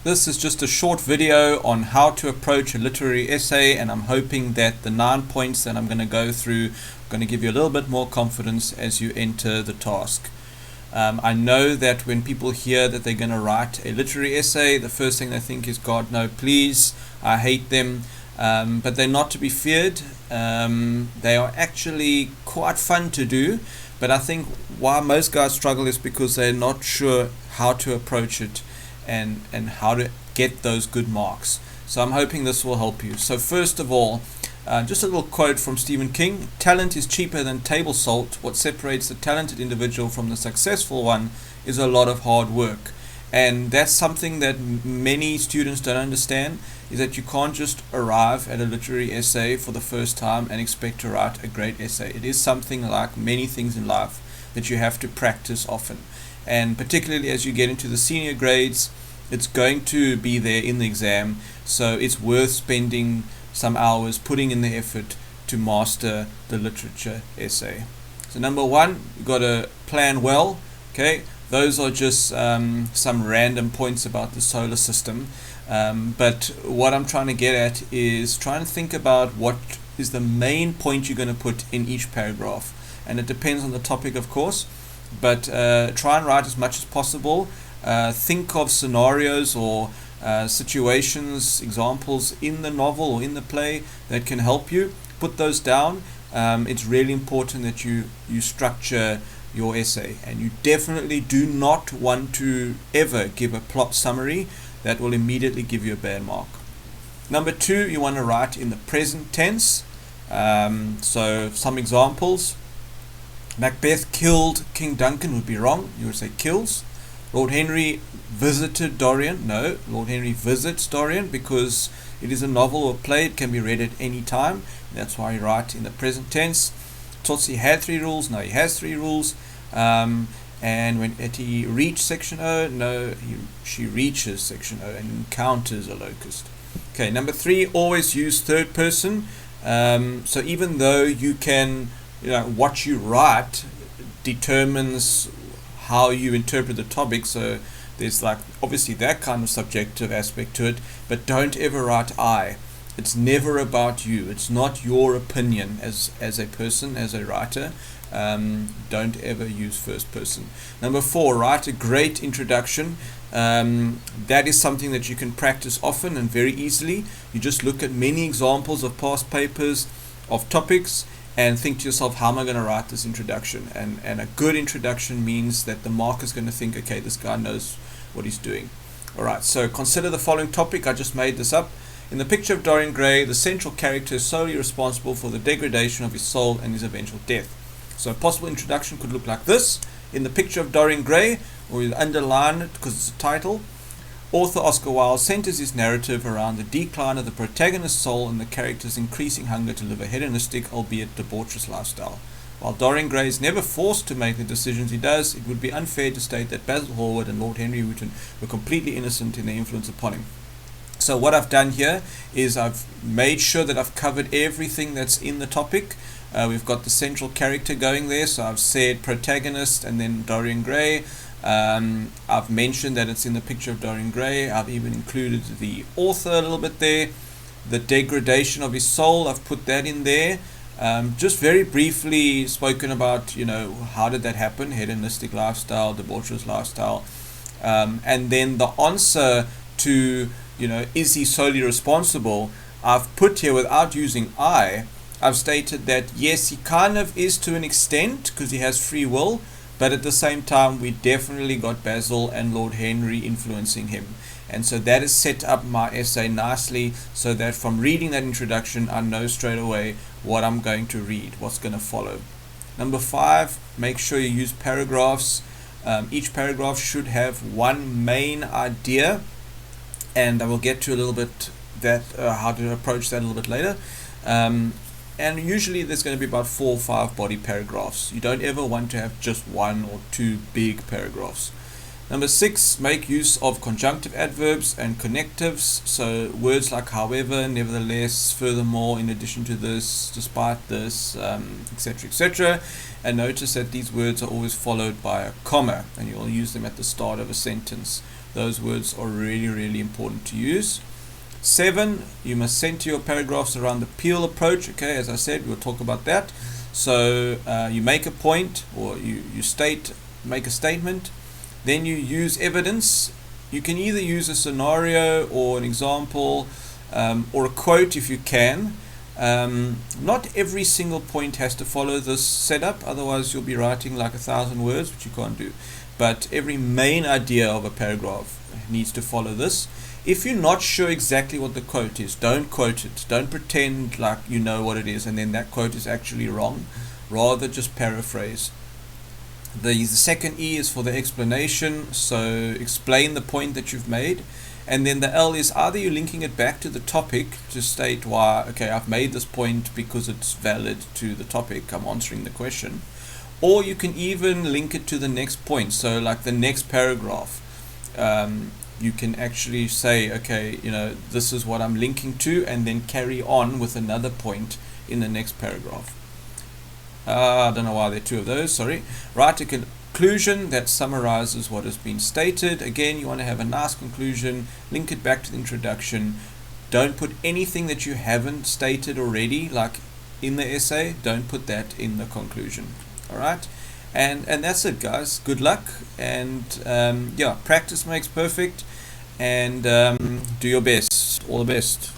This is just a short video on how to approach a literary essay, and I'm hoping that the 9 points that I'm going to go through are going to give you a little bit more confidence as you enter the task. I know that when people hear that they're going to write a literary essay, the first thing they think is, God, no, please, I hate them. But they're not to be feared. They are actually quite fun to do, but I think why most guys struggle is because they're not sure how to approach it and how to get those good marks. So I'm hoping this will help you. So first of all, just a little quote from Stephen King: "Talent is cheaper than table salt. What separates the talented individual from the successful one is a lot of hard work." And that's something that many students don't understand, is that you can't just arrive at a literary essay for the first time and expect to write a great essay. It is something like many things in life that you have to practice often. And particularly as you get into the senior grades, it's going to be there in the exam. So it's worth spending some hours putting in the effort to master the literature essay. So number one, you've got to plan well. Okay, those are just some random points about the solar system. But what I'm trying to get at is trying to think about what is the main point you're going to put in each paragraph. And it depends on the topic, of course. But try and write as much as possible. Think of scenarios or situations, examples in the novel or in the play that can help you. Put those down. It's really important that you structure your essay, and you definitely do not want to ever give a plot summary. That will immediately give you a bad mark. Number two, you want to write in the present tense. So some examples: Macbeth killed King Duncan would be wrong. You would say kills. Lord Henry visited Dorian. No, Lord Henry visits Dorian, because it is a novel or play. It can be read at any time. That's why you write in the present tense. Tsotsi had 3 rules. No, he has 3 rules. And when he reached section O, no, she reaches section O and encounters a locust. Okay, number 3, always use third person. So even though you can, what you write determines how you interpret the topic. So there's obviously that kind of subjective aspect to it, but don't ever write I. It's never about you. It's not your opinion as a person, as a writer. Don't ever use first person. Number 4, write a great introduction. That is something that you can practice often and very easily. You just look at many examples of past papers, of topics, and think to yourself, how am I going to write this introduction? And a good introduction means that the marker is going to think, okay, this guy knows what he's doing. Alright, so consider the following topic. I just made this up. In the picture of Dorian Gray, the central character is solely responsible for the degradation of his soul and his eventual death. So a possible introduction could look like this. In the picture of Dorian Gray, or you underline it because it's a title, author Oscar Wilde centers his narrative around the decline of the protagonist's soul and the character's increasing hunger to live a hedonistic, albeit debaucherous lifestyle. While Dorian Gray is never forced to make the decisions he does, it would be unfair to state that Basil Hallward and Lord Henry Wotton were completely innocent in their influence upon him. So what I've done here is I've made sure that I've covered everything that's in the topic. We've got the central character going there, so I've said protagonist and then Dorian Gray. I've mentioned that it's in the picture of Dorian Gray. I've even included the author a little bit there. The degradation of his soul, I've put that in there. Just very briefly spoken about, how did that happen? Hedonistic lifestyle, debaucherous lifestyle. And then the answer to, is he solely responsible? I've put here, without using I've stated that yes, he kind of is to an extent because he has free will, but at the same time we definitely got Basil and Lord Henry influencing him. And so that has set up my essay nicely, so that from reading that introduction I know straight away what I'm going to read, what's going to follow. Number 5, make sure you use paragraphs. Each paragraph should have one main idea, and I will get to a little bit how to approach that a little bit later. And usually there's going to be about 4 or 5 body paragraphs. You don't ever want to have just 1 or 2 big paragraphs. Number 6, make use of conjunctive adverbs and connectives. So words like however, nevertheless, furthermore, in addition to this, despite this, etc., etc. And notice that these words are always followed by a comma, and you'll use them at the start of a sentence Those words are really, really important to use. 7, you must center your paragraphs around the Peel approach. Okay, as I said, we'll talk about that. So you make a point, or you make a statement, then you use evidence. You can either use a scenario or an example, or a quote if you can. Not every single point has to follow this setup, otherwise you'll be writing like 1,000 words, which you can't do. But every main idea of a paragraph needs to follow this. If you're not sure exactly what the quote is, don't quote it. Don't pretend like you know what it is and then that quote is actually wrong. Rather just paraphrase. The second E is for the explanation, so explain the point that you've made. And then the L is either you're linking it back to the topic to state why, okay, I've made this point because it's valid to the topic, I'm answering the question. Or you can even link it to the next point, so like the next paragraph. You can actually say, okay, this is what I'm linking to, and then carry on with another point in the next paragraph. I don't know why there are two of those, sorry. Write a conclusion that summarizes what has been stated. Again, you want to have a nice conclusion, link it back to the introduction. Don't put anything that you haven't stated already, like in the essay, don't put that in the conclusion. Alright? And that's it, guys. Good luck, and yeah, practice makes perfect, and do your best. All the best.